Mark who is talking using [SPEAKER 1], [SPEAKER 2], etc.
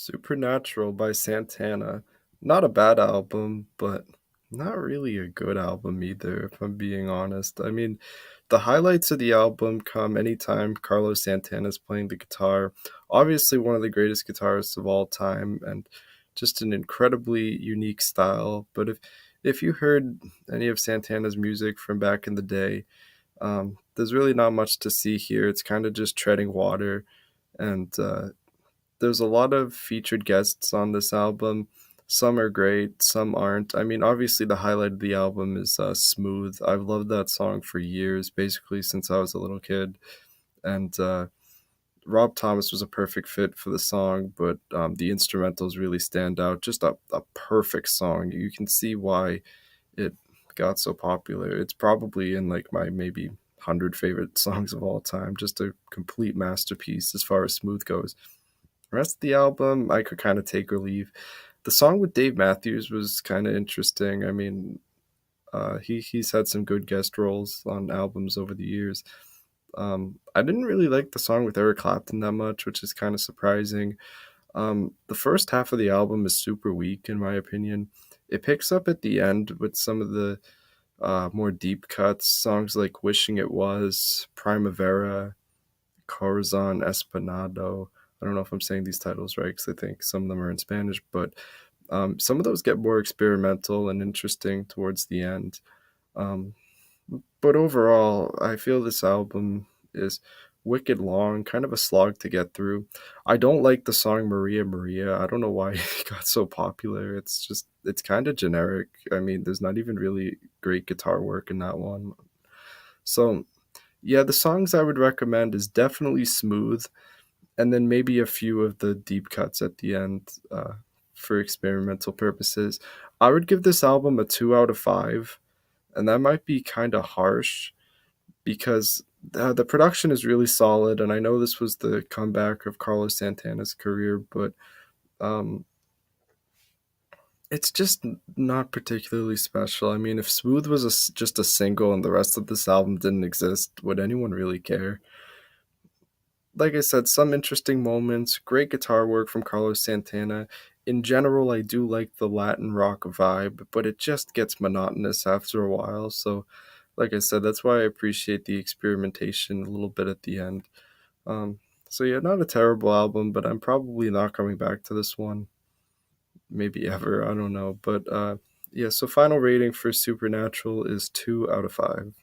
[SPEAKER 1] Supernatural by Santana. Not a bad album, but not really a good album either, if I'm being honest. I mean, the highlights of the album come anytime Carlos Santana's playing the guitar. Obviously, one of the greatest guitarists of all time, and just an incredibly unique style. But if you heard any of Santana's music from back in the day, there's really not much to see here. It's kind of just treading water, and there's a lot of featured guests on this album. Some are great, some aren't. I mean, obviously, the highlight of the album is Smooth. I've loved that song for years, basically, since I was a little kid. And Rob Thomas was a perfect fit for the song, but the instrumentals really stand out. Just a perfect song. You can see why it got so popular. It's probably in like my maybe 100 favorite songs of all time. Just a complete masterpiece as far as Smooth goes. The rest of the album, I could kind of take or leave. The song with Dave Matthews was kind of interesting. I mean, he's had some good guest roles on albums over the years. I didn't really like the song with Eric Clapton that much, which is kind of surprising. The first half of the album is super weak, in my opinion. It picks up at the end with some of the more deep cuts, songs like Wishing It Was, Primavera, Corazon Espinado. I don't know if I'm saying these titles right because I think some of them are in Spanish, but some of those get more experimental and interesting towards the end. Um, but overall, I feel this album is wicked long, kind of a slog to get through. I don't like the song Maria Maria. I don't know why it got so popular. It's kind of generic. I mean, there's not even really great guitar work in that one. So, yeah, the songs I would recommend is definitely Smooth, and then maybe a few of the deep cuts at the end for experimental purposes. I would give this album a 2 out of 5, and that might be kind of harsh because the production is really solid, and I know this was the comeback of Carlos Santana's career, but um, it's just not particularly special. I mean, if Smooth was just a single and the rest of this album didn't exist, would anyone really care? Like I said, some interesting moments, great guitar work from Carlos Santana. In general, I do like the Latin rock vibe, but it just gets monotonous after a while. So, like I said, that's why I appreciate the experimentation a little bit at the end. Um, so yeah, not a terrible album, but I'm probably not coming back to this one. Maybe ever, I don't know. But yeah, so final rating for Supernatural is 2 out of 5.